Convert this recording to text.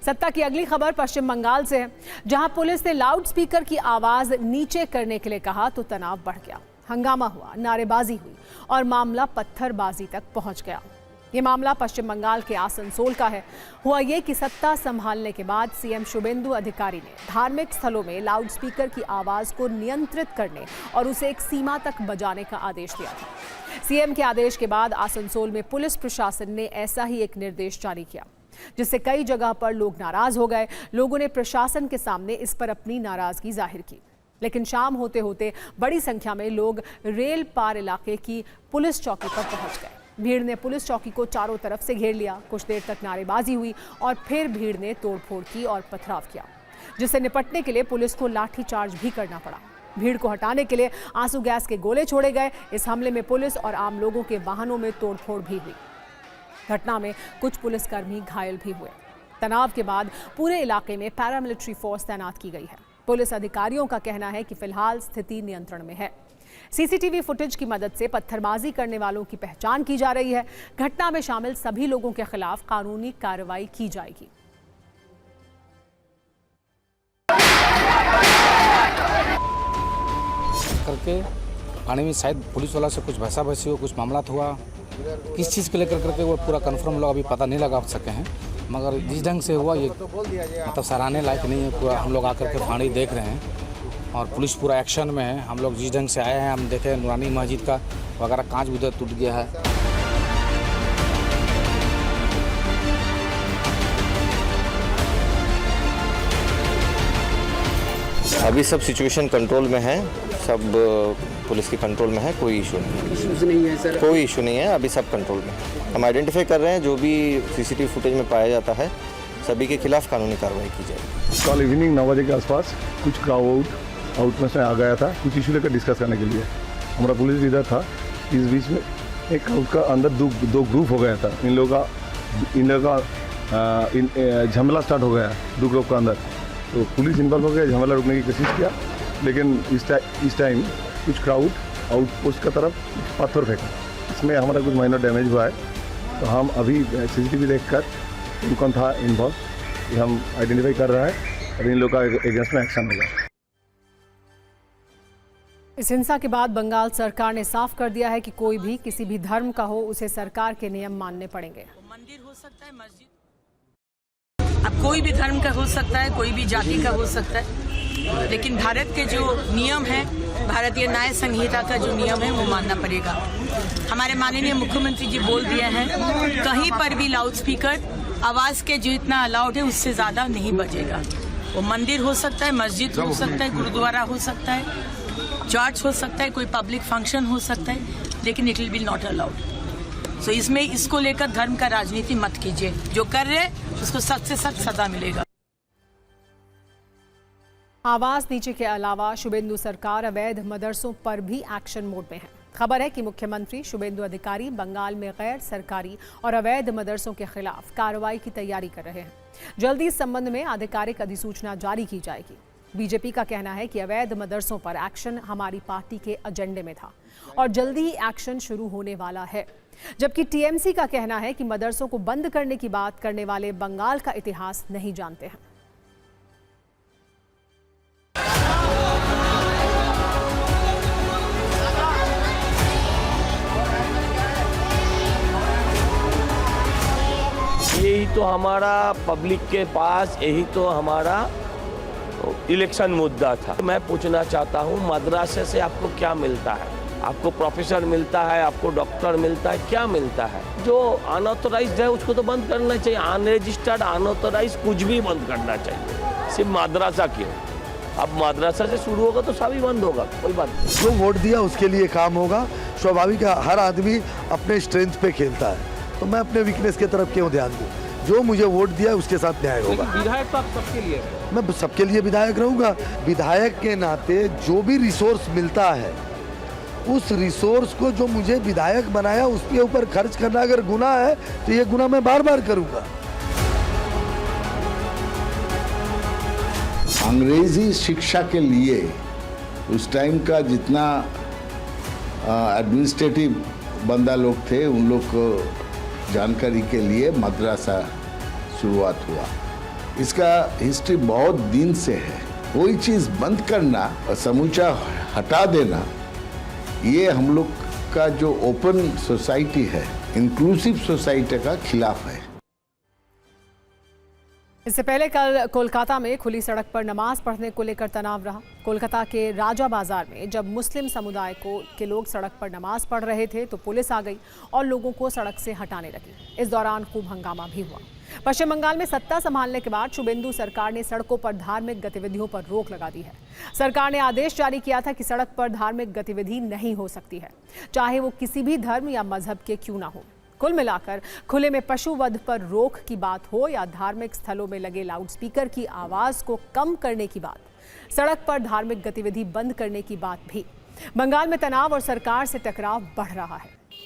सत्ता की अगली खबर पश्चिम बंगाल से है, जहां पुलिस ने लाउड स्पीकर की आवाज नीचे करने के लिए कहा तो तनाव बढ़ गया। हंगामा हुआ, नारेबाजी हुई और मामला पत्थरबाजी तक पहुंच गया। ये मामला पश्चिम बंगाल के आसनसोल का है। हुआ ये कि सत्ता संभालने के बाद सीएम शुभेंदु अधिकारी ने धार्मिक स्थलों में लाउड स्पीकर की आवाज को नियंत्रित करने और उसे एक सीमा तक बजाने का आदेश दिया था। सीएम के आदेश के बाद आसनसोल में पुलिस प्रशासन ने ऐसा ही एक निर्देश जारी किया, जिससे कई जगह पर लोग नाराज हो गए। लोगों ने प्रशासन के सामने इस पर अपनी नाराजगी जाहिर की, लेकिन शाम होते होते बड़ी संख्या में लोग रेल पार इलाके की पुलिस चौकी पर पहुंच गए। भीड़ ने पुलिस चौकी को चारों तरफ से घेर लिया। कुछ देर तक नारेबाजी हुई और फिर भीड़ ने तोड़फोड़ की और पथराव किया, जिससे निपटने के लिए पुलिस को लाठीचार्ज भी करना पड़ा। भीड़ को हटाने के लिए आंसू गैस के गोले छोड़े गए। इस हमले में पुलिस और आम लोगों के वाहनों में तोड़फोड़ भी हुई। घटना में कुछ पुलिसकर्मी घायल भी हुए। तनाव के बाद पूरे इलाके में पैरामिलिट्री फोर्स तैनात की गई है। पुलिस अधिकारियों का कहना है कि फिलहाल स्थिति नियंत्रण में है। सीसीटीवी फुटेज की मदद से पत्थरबाजी करने वालों की पहचान की जा रही है। घटना में शामिल सभी लोगों के खिलाफ कानूनी कार्रवाई की जाएगी। करके थाने में शायद पुलिस वाला से कुछ भैसा भैसी हो, कुछ मामला हुआ, किस चीज़ को लेकर करके वो पूरा कंफर्म लोग अभी पता नहीं लगा सके हैं, मगर जिस ढंग से हुआ ये मतलब सराहने लायक नहीं है। पूरा हम लोग आकर के फाड़ी देख रहे हैं और पुलिस पूरा एक्शन में है। हम लोग जिस ढंग से आए हैं, हम देखे नूरानी मस्जिद का वगैरह कांच भी उधर टूट गया है। अभी सब सिचुएशन कंट्रोल में है, सब पुलिस के कंट्रोल में है, कोई इशू नहीं है सर। कोई इशू नहीं है, अभी सब कंट्रोल में है। हम आइडेंटिफाई कर रहे हैं, जो भी सीसीटीवी फुटेज में पाया जाता है सभी के खिलाफ कानूनी कार्रवाई की जाएगी। कल इवनिंग 9 बजे के आसपास कुछ क्राउड आउटमेस में आ गया था, कुछ इशू लेकर डिस्कस करने के लिए। हमारा पुलिस इधर था। इस बीच में एक क्राउड का अंदर दो ग्रुप हो गया था। इन लोगों का झमेला स्टार्ट हो गया दो ग्रुप का अंदर। तो पुलिस इन्वॉल्व हो गया, झमेला रोकने की कोशिश किया, लेकिन इस टाइम कुछ क्राउड आउटपोस्ट का तरफ पत्थर फेंका। इसमें हमारा कुछ माइनर डैमेज हुआ है। तो हम अभी सीसीटीवी देखकर कौन था इन्वॉल्व ये हम आइडेंटिफाई कर रहा है और इन लोगों का अगेंस्ट में एक्शन होगा। इस हिंसा के बाद बंगाल सरकार ने साफ कर दिया है कि कोई भी किसी भी धर्म का हो, उसे सरकार के नियम मानने पड़ेंगे। मंदिर हो सकता है, मस्जिद, अब कोई भी धर्म का हो सकता है, कोई भी जाति का हो सकता है, लेकिन भारत के जो नियम है, भारतीय न्याय संहिता का जो नियम है वो मानना पड़ेगा। हमारे माननीय मुख्यमंत्री जी बोल दिए हैं, कहीं पर भी लाउड स्पीकर आवाज के जितना अलाउड है उससे ज्यादा नहीं बजेगा। वो मंदिर हो सकता है, मस्जिद हो सकता है, गुरुद्वारा हो सकता है, चर्च हो सकता है, कोई पब्लिक फंक्शन हो सकता है, लेकिन it will be not allowed. So इसमें इसको लेकर धर्म का राजनीति मत कीजिए। जो कर रहे उसको सख्त से सख्त सजा मिलेगा। आवाज नीचे के अलावा शुभेंदु सरकार अवैध मदरसों पर भी एक्शन मोड में है। खबर है कि मुख्यमंत्री शुभेंदु अधिकारी बंगाल में गैर सरकारी और अवैध मदरसों के खिलाफ कार्रवाई की तैयारी कर रहे हैं। जल्दी इस संबंध में आधिकारिक अधिसूचना जारी की जाएगी। बीजेपी का कहना है कि अवैध मदरसों पर एक्शन हमारी पार्टी के एजेंडे में था और जल्दी ही एक्शन शुरू होने वाला है, जबकि टीएमसी का कहना है कि मदरसों को बंद करने की बात करने वाले बंगाल का इतिहास नहीं जानते हैं। यही तो हमारा पब्लिक के पास, यही तो हमारा इलेक्शन मुद्दा था। मैं पूछना चाहता हूँ, मदरसे से आपको क्या मिलता है? आपको प्रोफेसर मिलता है, आपको डॉक्टर मिलता है, क्या मिलता है? जो अनऑथोराइज्ड है उसको तो बंद करना चाहिए। अनरजिस्टर्ड, अनऑथोराइज्ड कुछ भी बंद करना चाहिए। सिर्फ मदरसा क्यों? अब मदरसा से शुरू होगा तो सभी बंद होगा, कोई बात नहीं। जो वोट दिया उसके लिए काम होगा। स्वाभाविक है, हर आदमी अपने स्ट्रेंथ पे खेलता है, तो मैं अपने वीकनेस की तरफ क्यों ध्यान दूं? जो मुझे वोट दिया है उसके साथ न्याय होगा। विधायक तो आप सबके लिए, मैं सबके लिए विधायक रहूंगा। विधायक के नाते जो भी रिसोर्स मिलता है, उस रिसोर्स को जो मुझे विधायक बनाया उसके ऊपर खर्च करना अगर गुनाह है तो ये गुनाह मैं बार बार करूंगा। अंग्रेजी शिक्षा के लिए उस टाइम का जितना एडमिनिस्ट्रेटिव बंदा लोग थे, उन लोग को जानकारी के लिए मदरसा शुरुआत हुआ। इसका हिस्ट्री बहुत दिन से है। कोई चीज़ बंद करना और समूचा हटा देना, ये हम लोग का जो ओपन सोसाइटी है, इंक्लूसिव सोसाइटी का खिलाफ है। इससे पहले कल कोलकाता में खुली सड़क पर नमाज पढ़ने को लेकर तनाव रहा। कोलकाता के राजा बाजार में जब मुस्लिम समुदाय के लोग सड़क पर नमाज पढ़ रहे थे तो पुलिस आ गई और लोगों को सड़क से हटाने लगी। इस दौरान खूब हंगामा भी हुआ। पश्चिम बंगाल में सत्ता संभालने के बाद शुभेंदु सरकार ने सड़कों पर धार्मिक गतिविधियों पर रोक लगा दी है। सरकार ने आदेश जारी किया था कि सड़क पर धार्मिक गतिविधि नहीं हो सकती है, चाहे वो किसी भी धर्म या मजहब के क्यों ना हो। कुल मिलाकर खुले में पशु वध पर रोक की बात हो या धार्मिक स्थलों में लगे लाउडस्पीकर की आवाज को कम करने की बात, सड़क पर धार्मिक गतिविधि बंद करने की बात भी, बंगाल में तनाव और सरकार से टकराव बढ़ रहा है।